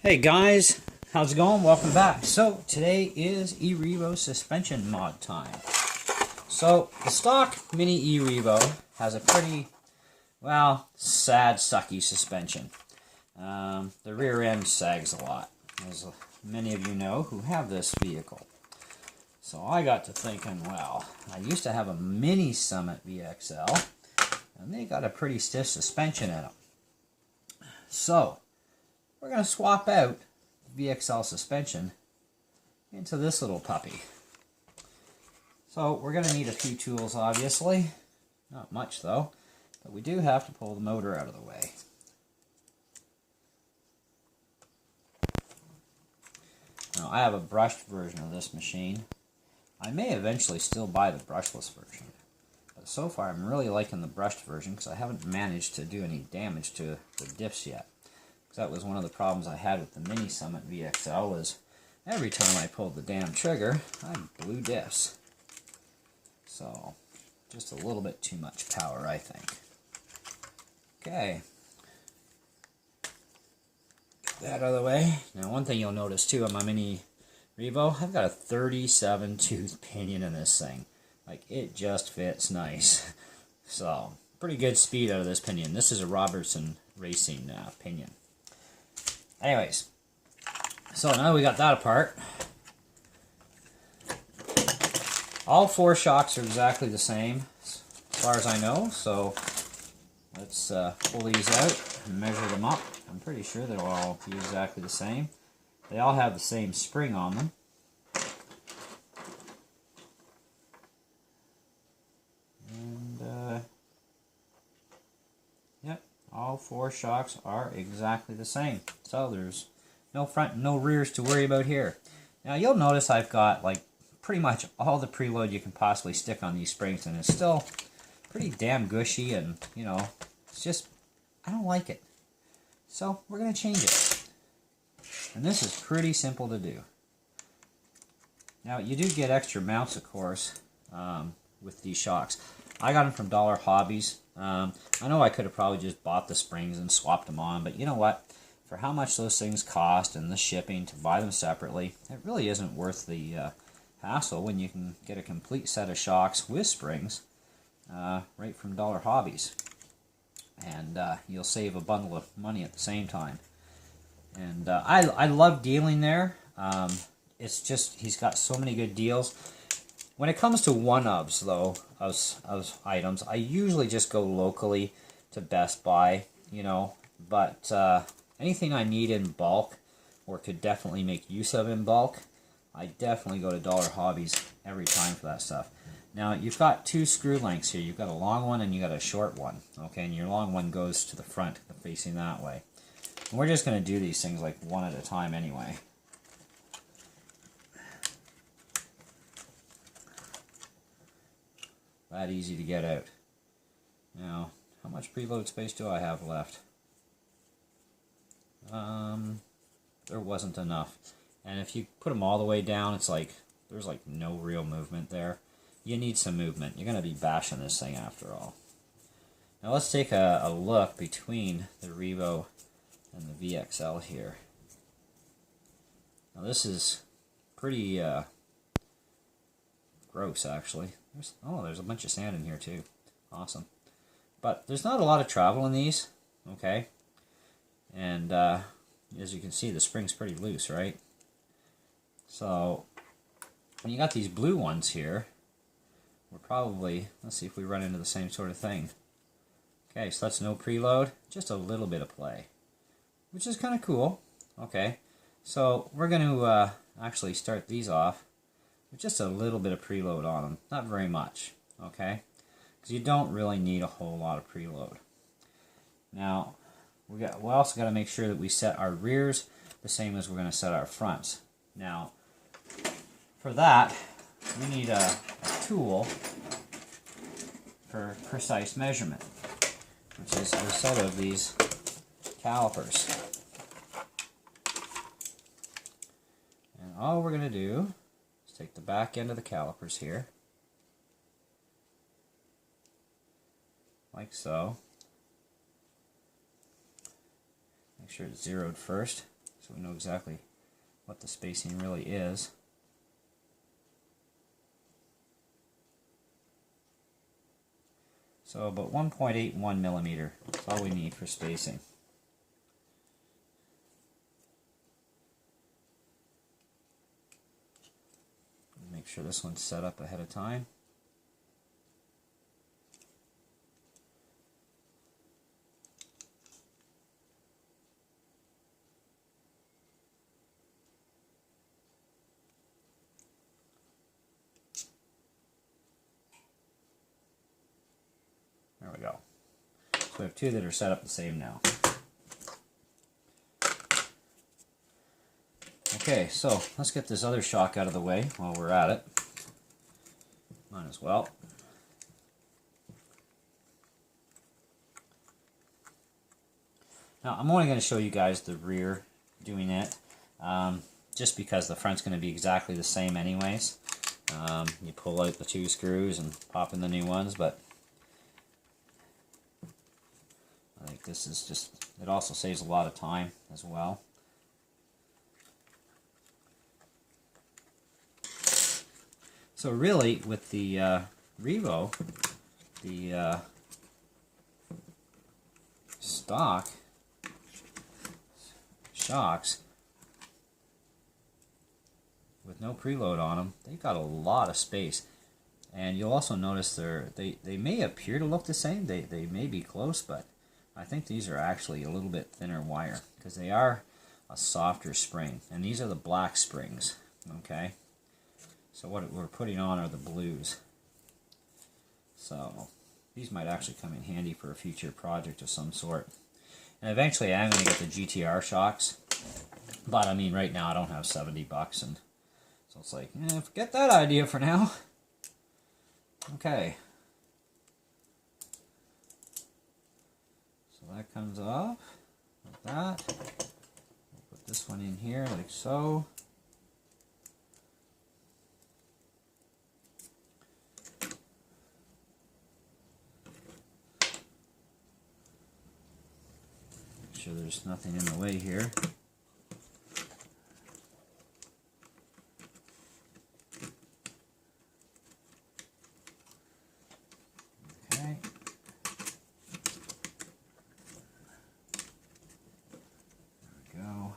Hey guys, how's it going? Welcome back. So today is eRevo suspension mod time. So the stock mini eRevo has a pretty, well, sad, sucky suspension. The rear end sags a lot, as many of you know who have this vehicle. So I got to thinking, well, I used to have a mini Summit VXL, and they got a pretty stiff suspension in them. So we're going to swap out the VXL suspension into this little puppy. So we're going to need a few tools, obviously. Not much though, but we do have to pull the motor out of the way. Now I have a brushed version of this machine. I may eventually still buy the brushless version, but so far I'm really liking the brushed version because I haven't managed to do any damage to the diffs yet. That was one of the problems I had with the Mini Summit VXL, was every time I pulled the damn trigger, I blew diffs. So, just a little bit too much power, I think. Okay. Get that out of the way. Now, one thing you'll notice too on my Mini Revo, I've got a 37 tooth pinion in this thing. Like, it just fits nice. So, pretty good speed out of this pinion. This is a Robertson Racing pinion. Anyways, so now we got that apart. All four shocks are exactly the same, as far as I know, so let's pull these out and measure them up. I'm pretty sure they'll all be exactly the same. They all have the same spring on them. And, yep. All four shocks are exactly the same. So there's no front and no rears to worry about here. Now you'll notice I've got like pretty much all the preload you can possibly stick on these springs, and it's still pretty damn gushy, and you know, it's just, I don't like it. So we're going to change it. And this is pretty simple to do. Now you do get extra mounts, of course, with these shocks. I got them from Dollar Hobbies. I know I could have probably just bought the springs and swapped them on, but you know what? For how much those things cost and the shipping to buy them separately, it really isn't worth the hassle when you can get a complete set of shocks with springs right from Dollar Hobbies. And you'll save a bundle of money at the same time. And I love dealing there. It's just, he's got so many good deals. When it comes to one-ofs, though, of items, I usually just go locally to Best Buy, you know, but anything I need in bulk, or could definitely make use of in bulk, I definitely go to Dollar Hobbies every time for that stuff. Now, you've got two screw lengths here. You've got a long one and you got a short one, okay, and your long one goes to the front, facing that way. And we're just going to do these things like one at a time anyway. That easy to get out. Now, how much preload space do I have left? There wasn't enough. And if you put them all the way down, it's like, there's like no real movement there. You need some movement. You're going to be bashing this thing after all. Now let's take a look between the Revo and the VXL here. Now this is pretty gross, actually. There's a bunch of sand in here too. Awesome. But there's not a lot of travel in these, okay? And as you can see, the spring's pretty loose, right? So when you got these blue ones here, we're probably, let's see if we run into the same sort of thing. Okay, so that's no preload, just a little bit of play, which is kind of cool. Okay, so we're going to actually start these off with just a little bit of preload on them, not very much, okay? Because you don't really need a whole lot of preload. Now, we also got to make sure that we set our rears the same as we're going to set our fronts. Now, for that, we need a tool for precise measurement, which is a set of these calipers. And all we're going to do is take the back end of the calipers here, like so. Make sure it's zeroed first, so we know exactly what the spacing really is. So about 1.81 millimeter, that's all we need for spacing. Make sure this one's set up ahead of time. There we go. So we have two that are set up the same now. Okay, so let's get this other shock out of the way while we're at it. Might as well. Now I'm only going to show you guys the rear doing it, just because the front's going to be exactly the same anyways. You pull out the two screws and pop in the new ones, but I think this is just, it also saves a lot of time as well. So really, with the Revo, the stock shocks with no preload on them, they've got a lot of space. And you'll also notice they may appear to look the same, they may be close, but I think these are actually a little bit thinner wire because they are a softer spring, and these are the black springs. Okay, so what we're putting on are the blues. So these might actually come in handy for a future project of some sort. And eventually I'm going to get the GTR shocks, but I mean right now I don't have $70, and so it's like, forget that idea for now. Okay. So that comes off like that. We'll put this one in here like so. Make sure there's nothing in the way here. Okay. There we go.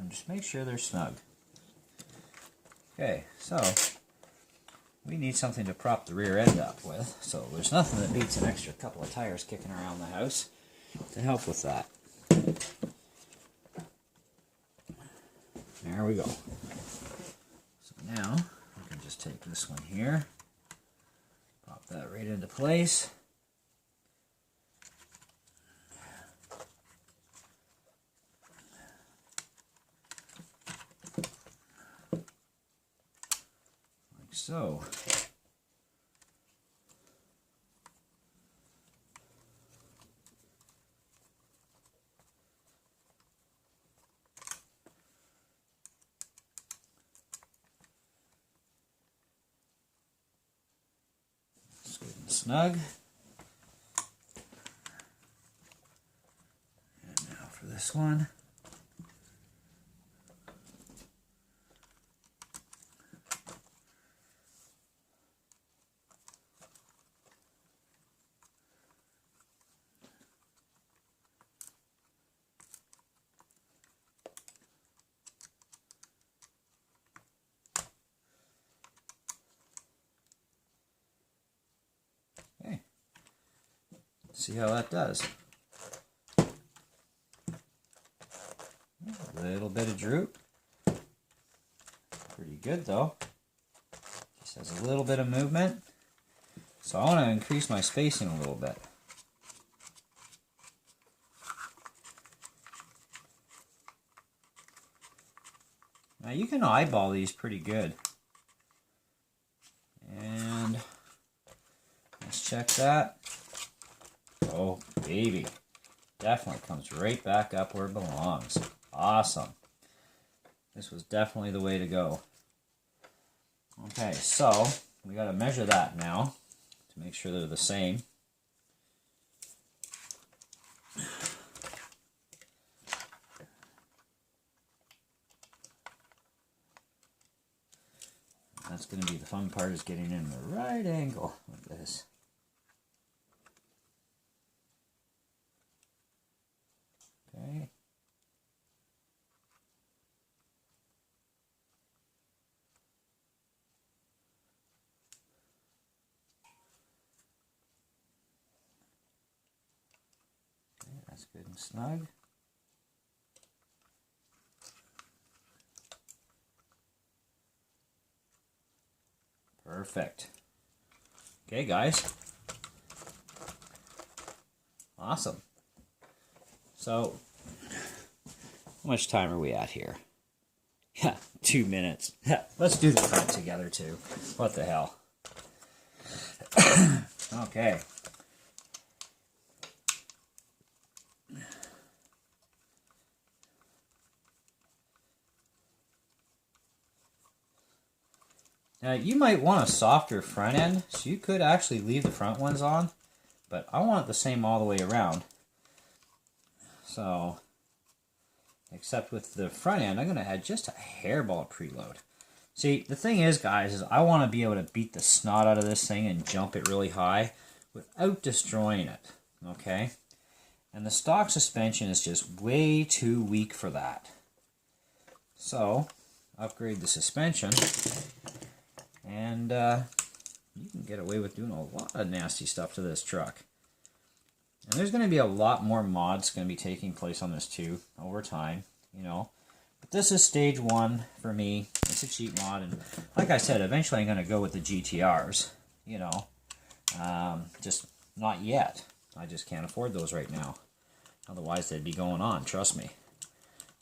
Just make sure they're snug. Okay, so we need something to prop the rear end up with, so there's nothing that beats an extra couple of tires kicking around the house to help with that. There we go. So now we can just take this one here, pop that right into place. So, it's good and snug. And now for this one. See how that does. A little bit of droop. Pretty good though. Just has a little bit of movement. So I want to increase my spacing a little bit. Now you can eyeball these pretty good. And let's check that. Oh baby. Definitely comes right back up where it belongs. Awesome. This was definitely the way to go. Okay, so we got to measure that now to make sure they're the same. That's going to be the fun part, is getting in the right angle with this. Okay. That's good and snug. Perfect. Okay, guys. Awesome. So, how much time are we at here? Yeah, 2 minutes. Yeah, let's do the front together too. What the hell? Okay. Now you might want a softer front end, so you could actually leave the front ones on, but I want it the same all the way around. So, except with the front end, I'm going to add just a hairball preload. See, the thing is, guys, is I want to be able to beat the snot out of this thing and jump it really high without destroying it, okay? And the stock suspension is just way too weak for that. So, upgrade the suspension, and you can get away with doing a lot of nasty stuff to this truck. And there's going to be a lot more mods going to be taking place on this too over time, you know. But this is stage one for me. It's a cheap mod, and like I said, eventually I'm going to go with the GTRs, you know. Just not yet. I just can't afford those right now. Otherwise they'd be going on, trust me.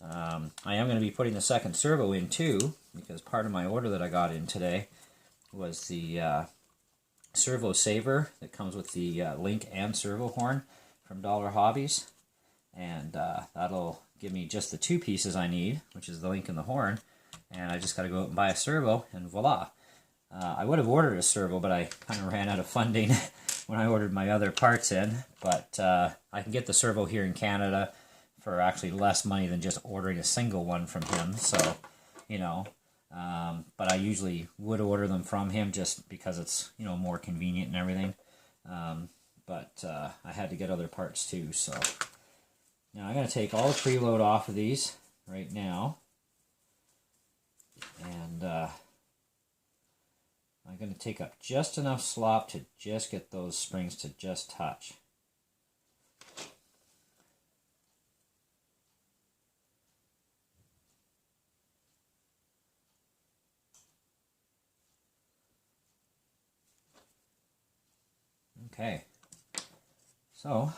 I am going to be putting the second servo in too, because part of my order that I got in today was the servo saver that comes with the link and servo horn from Dollar Hobbies, and that'll give me just the 2 pieces I need, which is the link and the horn, and I just got to go out and buy a servo, and voila. I would have ordered a servo, but I kind of ran out of funding when I ordered my other parts in, but I can get the servo here in Canada for actually less money than just ordering a single one from him, so, you know. But I usually would order them from him just because it's, you know, more convenient and everything. But I had to get other parts too, so. Now I'm going to take all the preload off of these right now. And I'm going to take up just enough slop to just get those springs to just touch. Okay, so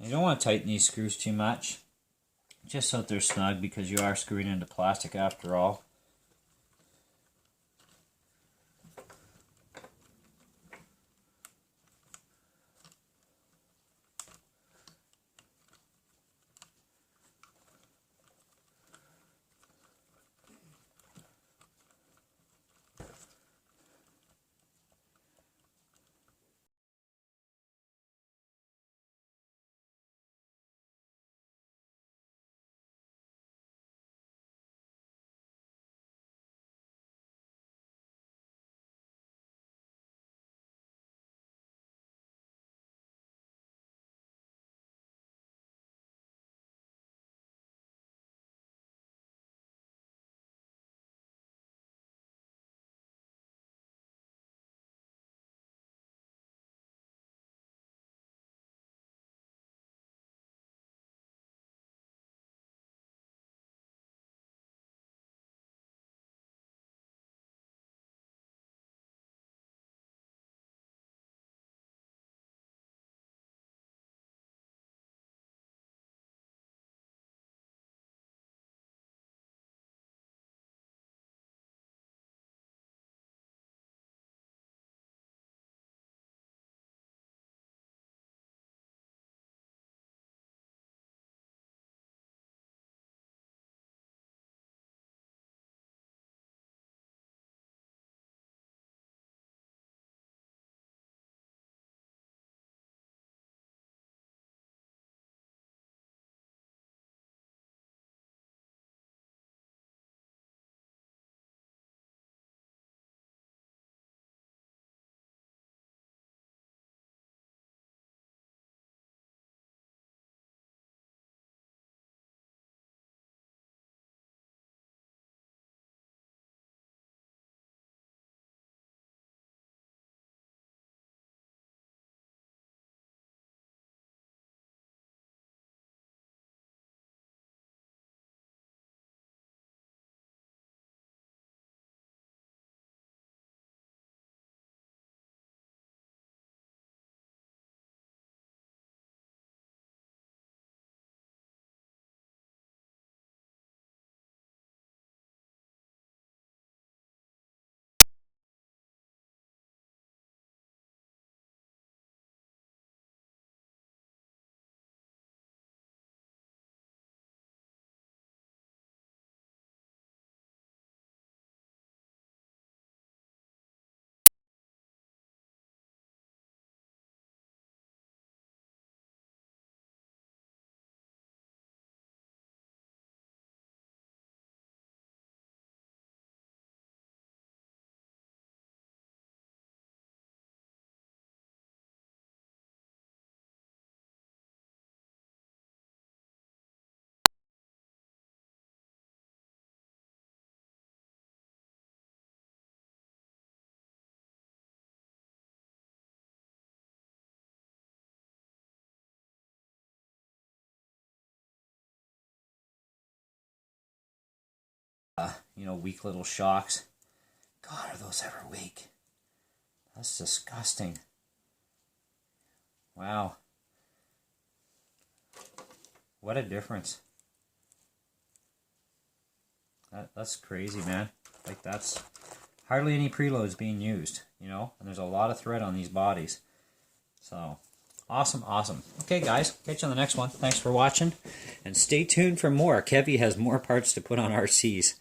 You don't want to tighten these screws too much, just so that they're snug, because you are screwing into plastic after all. Weak little shocks. God, are those ever weak? That's disgusting. Wow. What a difference. That's crazy, man. Like, that's hardly any preloads being used, and there's a lot of thread on these bodies. So, awesome, awesome. Okay, guys, catch you on the next one. Thanks for watching, and stay tuned for more. Kevy has more parts to put on RCs.